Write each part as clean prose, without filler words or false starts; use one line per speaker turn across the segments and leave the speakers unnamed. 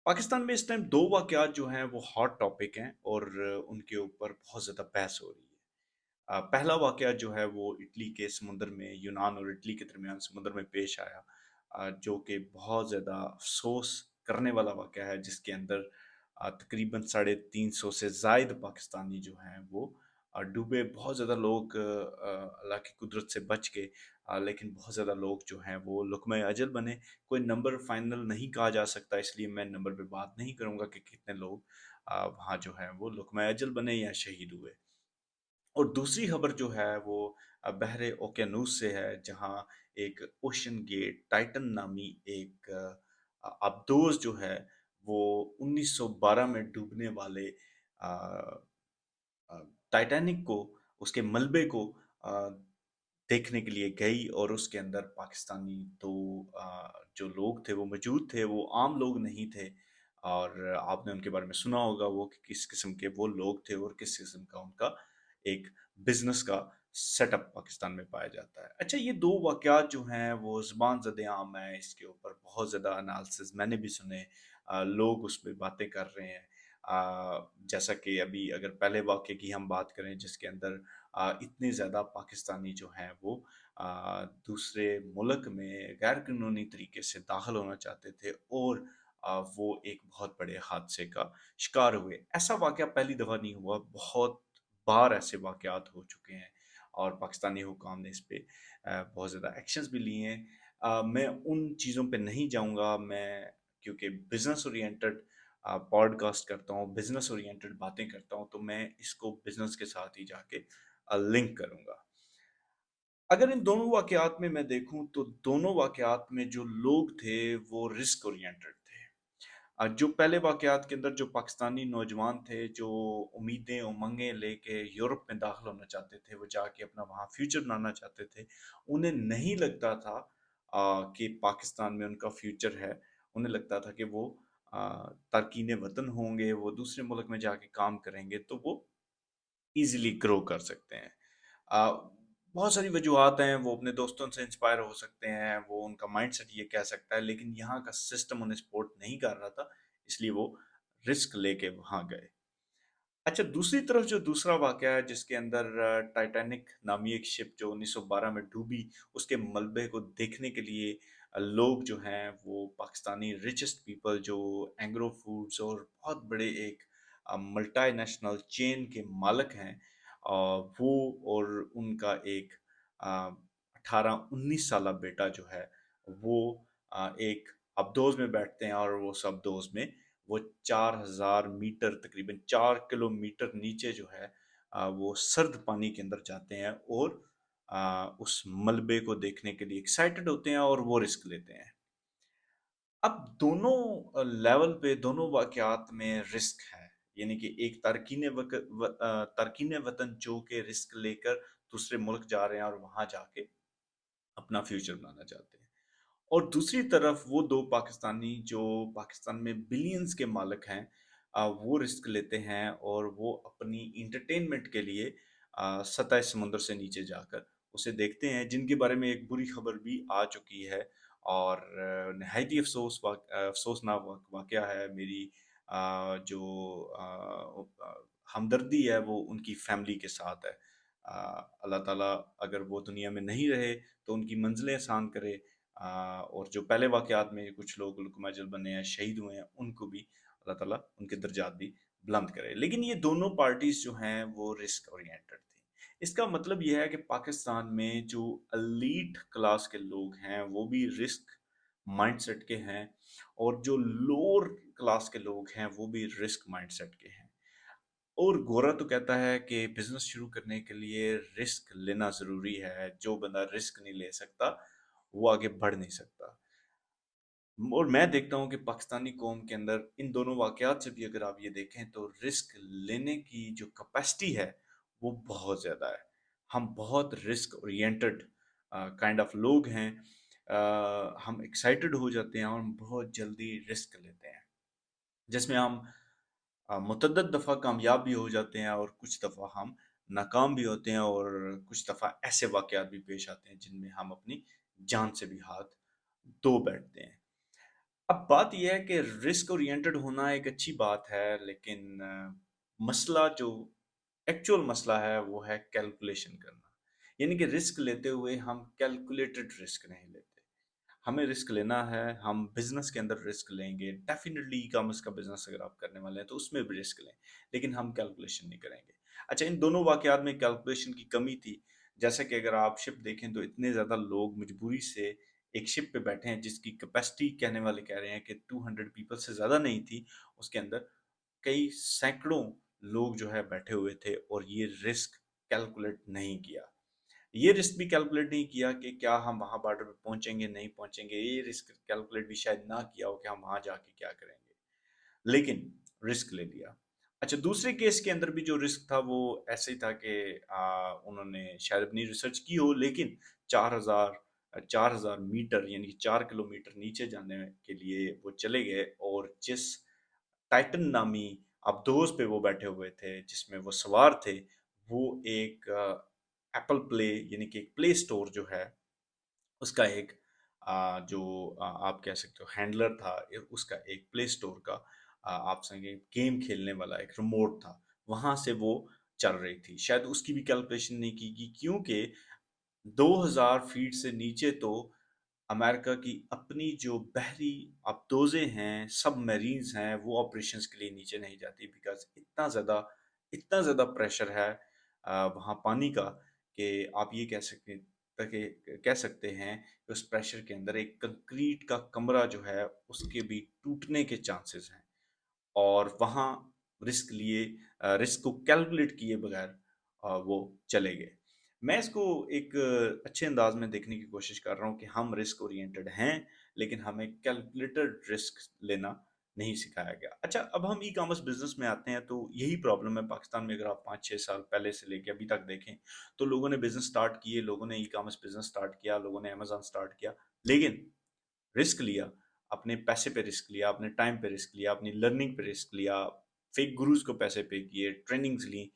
पाकिस्तान में इस टाइम 2 वाक़यात जो हैं वो हॉट टॉपिक हैं और उनके ऊपर बहुत ज़्यादा बहस हो रही है। पहला वाक़या जो है वो इटली के समुंदर में यूनान और इटली के दरमियान समुद्र में पेश आया, जो कि बहुत ज़्यादा अफ़सोस करने वाला वाक़या है, जिसके अंदर तकरीबन साढ़े 300 से ज़ायद पाकिस्तानी जो हैं वो डूबे। बहुत ज़्यादा लोग अल्लाह की कुदरत से बच गए, लेकिन बहुत ज़्यादा लोग जो हैं वो लुक़्मा अजल बने। कोई नंबर फाइनल नहीं कहा जा सकता, इसलिए मैं नंबर पे बात नहीं करूँगा कि कितने लोग वहाँ जो हैं वो लुक़्मा अजल बने या शहीद हुए। और दूसरी खबर जो है वो बहरे ओकेनूस से है, जहाँ एक ओशन गेट टाइटन नामी एक आबदोज़ जो है वो 1912 में डूबने वाले अ, टाइटैनिक को, उसके मलबे को देखने के लिए गई, और उसके अंदर पाकिस्तानी तो जो लोग थे वो मौजूद थे, वो आम लोग नहीं थे। और आपने उनके बारे में सुना होगा वो कि किस किस्म के वो लोग थे और किस किस्म का उनका एक बिज़नेस का सेटअप पाकिस्तान में पाया जाता है। अच्छा, ये 2 वाक़यात जो हैं वो ज़ुबान ज़द-ए-आम है, इसके ऊपर बहुत ज़्यादा एनालिसिस मैंने भी सुने, लोग उस पे बातें कर रहे हैं। जैसा कि अभी अगर पहले वाक़ये की हम बात करें, जिसके अंदर इतने ज़्यादा पाकिस्तानी जो हैं वो दूसरे मुल्क में गैर कानूनी तरीके से दाखिल होना चाहते थे, और वो एक बहुत बड़े हादसे का शिकार हुए। ऐसा वाक़या पहली दफ़ा नहीं हुआ, बहुत बार ऐसे वाक़यात हो चुके हैं, और पाकिस्तानी हुकाम ने इस पे बहुत ज़्यादा एक्शंस भी लिए हैं। मैं उन चीज़ों पे नहीं जाऊँगा, मैं क्योंकि बिज़नेस ओरिएंटेड पॉडकास्ट करता हूँ, बिज़नेस ओरिएंटेड बातें करता हूँ, तो मैं इसको बिज़नेस के साथ ही जाके लिंक करूँगा। अगर इन दोनों वाक़यात में मैं देखूँ, तो दोनों वाक़यात में जो लोग थे वो रिस्क ओरिएंटेड थे। जो पहले वाक़यात के अंदर जो पाकिस्तानी नौजवान थे, जो उम्मीदें, उमंगें लेके यूरोप में दाखिल होना चाहते थे, वो जाके अपना वहाँ फ्यूचर बनाना चाहते थे। उन्हें नहीं लगता था कि पाकिस्तान में उनका फ्यूचर है। उन्हें लगता था कि वो तारकीन वतन होंगे, वो दूसरे मुल्क में जाके काम करेंगे, तो वो ईज़िली ग्रो कर सकते हैं। बहुत सारी वजूहात हैं, वो अपने दोस्तों से इंस्पायर हो सकते हैं, वो उनका माइंडसेट ये कह सकता है, लेकिन यहाँ का सिस्टम उन्हें सपोर्ट नहीं कर रहा था, इसलिए वो रिस्क लेके वहाँ गए। अच्छा, दूसरी तरफ जो दूसरा वाक़या है, जिसके अंदर टाइटैनिक नामी एक शिप जो 1912 में डूबी, उसके मलबे को देखने के लिए लोग जो हैं वो पाकिस्तानी रिचेस्ट पीपल जो एंग्रो फूड्स और बहुत बड़े एक मल्टीनेशनल चेन के मालिक हैं, वो और उनका एक 18-19 साला बेटा जो है वो एक अबदोज़ में बैठते हैं, और वो उस अबदोज़ में वो 4000 मीटर, तकरीबन 4 किलोमीटर नीचे जो है वो सर्द पानी के अंदर जाते हैं, और उस मलबे को देखने के लिए एक्साइटेड होते हैं, और वो रिस्क लेते हैं। अब दोनों लेवल पे दोनों वाक़यात में रिस्क है। यानी कि एक तारकीन वतन जो कि रिस्क लेकर दूसरे मुल्क जा रहे हैं और वहाँ जाके अपना फ्यूचर बनाना चाहते हैं। और दूसरी तरफ वो 2 पाकिस्तानी जो पाकिस्तान में बिलियंस के मालिक हैं, वो रिस्क लेते हैं, और वो अपनी एंटरटेनमेंट के लिए सतह समुद्र से नीचे जाकर उसे देखते हैं, जिनके बारे में एक बुरी खबर भी आ चुकी है, और निहायत ही अफ़सोसनाक वाक़या है। मेरी जो हमदर्दी है वो उनकी फ़ैमिली के साथ है। अल्लाह ताला अगर वो दुनिया में नहीं रहे, तो उनकी मंज़िलें आसान करे, और जो पहले वाक़यात में कुछ लोग लुक़मा अज़ल बने हैं, शहीद हुए हैं, उनको भी अल्लाह ताला उनके दर्जात भी बुलंद करे। लेकिन ये दोनों पार्टीज़ जो हैं वो रिस्क ओरिएंटेड थी। इसका मतलब ये है कि पाकिस्तान में जो एलीट क्लास के लोग हैं, वो भी रिस्क माइंडसेट के हैं, और जो लोअर क्लास के लोग हैं, वो भी रिस्क माइंडसेट के हैं। और गोरा तो कहता है कि बिज़नेस शुरू करने के लिए रिस्क लेना ज़रूरी है, जो बंदा रिस्क नहीं ले सकता, वो आगे बढ़ नहीं सकता। और मैं देखता हूँ कि पाकिस्तानी कौम के अंदर इन दोनों वाक़यात से भी अगर आप ये देखें, तो रिस्क लेने की जो कैपेसिटी है, वो बहुत ज़्यादा है। हम बहुत रिस्क ओरिएंटेड काइंड ऑफ लोग हैं। हम एक्साइटेड हो जाते हैं और हम बहुत जल्दी रिस्क लेते हैं, जिसमें हम मुतअद्दिद दफ़ा कामयाब भी हो जाते हैं, और कुछ दफ़ा हम नाकाम भी होते हैं, और कुछ दफ़ा ऐसे वाक़यात भी पेश आते हैं जिनमें हम अपनी जान से भी हाथ धो बैठते हैं। अब बात ये है कि रिस्क ओरिएंटेड होना एक अच्छी बात है, लेकिन मसला जो एक्चुअल मसला है वो है कैलकुलेशन करना। यानी कि रिस्क लेते हुए हम कैलकुलेटेड रिस्क नहीं लेते। हमें रिस्क लेना है, हम बिजनेस के अंदर रिस्क लेंगे, डेफिनेटली ई कॉमर्स का बिजनेस अगर आप करने वाले हैं तो उसमें भी रिस्क लें, लेकिन हम कैलकुलेशन नहीं करेंगे। अच्छा, इन दोनों वाकयात में कैलकुलेशन की कमी थी। जैसे कि अगर आप शिप देखें तो इतने ज़्यादा लोग मजबूरी से एक शिप पे बैठे हैं जिसकी कैपेसिटी कहने वाले कह रहे हैं कि 200 पीपल से ज़्यादा नहीं थी। उसके अंदर कई सैकड़ों लोग जो है बैठे हुए थे और ये रिस्क कैलकुलेट नहीं किया। ये रिस्क भी कैलकुलेट नहीं किया कि क्या हम वहाँ बॉर्डर पे पहुँचेंगे, नहीं पहुँचेंगे। ये रिस्क कैलकुलेट भी शायद ना किया हो कि हम वहाँ जाके क्या करेंगे। लेकिन रिस्क ले लिया। अच्छा, दूसरे केस के अंदर भी जो रिस्क था वो ऐसे ही था कि उन्होंने शायद अपनी रिसर्च की हो, लेकिन 4000 मीटर यानी कि 4 किलोमीटर नीचे जाने के लिए वो चले गए, और जिस टाइटन नामी अबदोज़ पे वो बैठे हुए थे, जिसमें वो सवार थे, वो एक एप्पल प्ले यानी कि एक प्ले स्टोर जो है उसका एक जो आप कह सकते हो हैंडलर था, उसका एक प्ले स्टोर का आप संगे गेम खेलने वाला एक रिमोट था, वहां से वो चल रही थी। शायद उसकी भी कैलकुलेशन नहीं की गई, क्योंकि 2000 फीट से नीचे तो अमेरिका की अपनी जो बहरी अबदोज़ें हैं, सबमरीन्स हैं, वो ऑपरेशंस के लिए नीचे नहीं जाती, बिकॉज़ इतना ज़्यादा प्रेशर है वहाँ पानी का, कि आप ये कह सकते हैं कि उस प्रेशर के अंदर एक कंक्रीट का कमरा जो है, उसके भी टूटने के चांसेस हैं। और वहाँ रिस्क को कैलकुलेट किए बगैर वो चले गए। मैं इसको एक अच्छे अंदाज में देखने की कोशिश कर रहा हूँ कि हम रिस्क ओरिएंटेड हैं, लेकिन हमें कैलकुलेटेड रिस्क लेना नहीं सिखाया गया। अच्छा, अब हम ई कॉमर्स बिजनेस में आते हैं तो यही प्रॉब्लम है पाकिस्तान में। अगर आप 5-6 साल पहले से लेके अभी तक देखें तो लोगों ने बिजनेस स्टार्ट किए, लोगों ने ई कॉमर्स बिजनेस स्टार्ट किया, लोगों ने अमेजोन स्टार्ट किया, लेकिन रिस्क लिया, अपने पैसे पे रिस्क लिया, अपने टाइम पे रिस्क लिया, अपनी लर्निंग पे रिस्क लिया, फेक गुरुज को पैसे पे किए, ट्रेनिंग्स ली,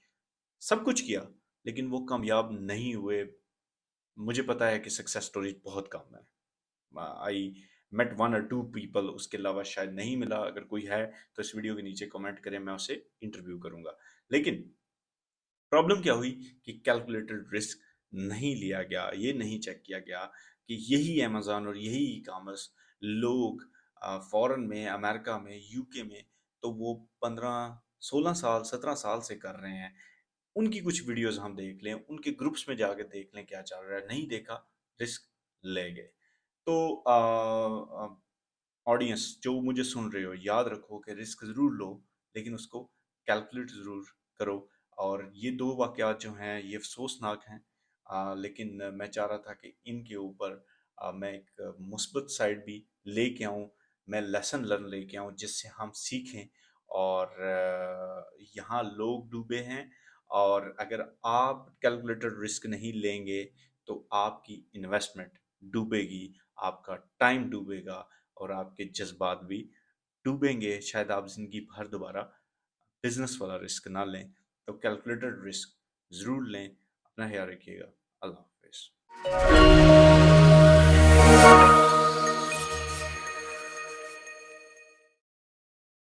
सब कुछ किया, लेकिन वो कामयाब नहीं हुए। मुझे पता है कि सक्सेस स्टोरीज बहुत कम है। आई मेट वन और टू पीपल, उसके अलावा शायद नहीं मिला। अगर कोई है तो इस वीडियो के नीचे कमेंट करें, मैं उसे इंटरव्यू करूंगा। लेकिन प्रॉब्लम क्या हुई कि कैलकुलेटेड रिस्क नहीं लिया गया, ये नहीं चेक किया गया कि यही अमेज़न और यही ई-कॉमर्स लोग फ़ॉरेन में, अमेरिका में, यूके में, तो वो 15, 16 साल, 17 साल से कर रहे हैं। उनकी कुछ वीडियोज़ हम देख लें, उनके ग्रुप्स में जाके देख लें क्या चल रहा है, नहीं देखा, रिस्क ले गए। तो ऑडियंस जो मुझे सुन रहे हो, याद रखो कि रिस्क ज़रूर लो, लेकिन उसको कैलकुलेट ज़रूर करो। और ये 2 वाक़यात जो हैं ये अफ़सोसनाक हैं, लेकिन मैं चाह रहा था कि इनके ऊपर मैं एक मुस्बत साइड भी लेके आऊँ, मैं लेसन लर्न लेके आऊँ जिससे हम सीखें। और यहाँ लोग डूबे हैं, और अगर आप कैलकुलेटेड रिस्क नहीं लेंगे तो आपकी इन्वेस्टमेंट डूबेगी, आपका टाइम डूबेगा, और आपके जज़्बात भी डूबेंगे। शायद आप ज़िंदगी भर दोबारा बिज़नेस वाला रिस्क ना लें। तो कैलकुलेटेड रिस्क ज़रूर लें। अपना ख़्याल रखिएगा। अल्लाह हाफ़िज़।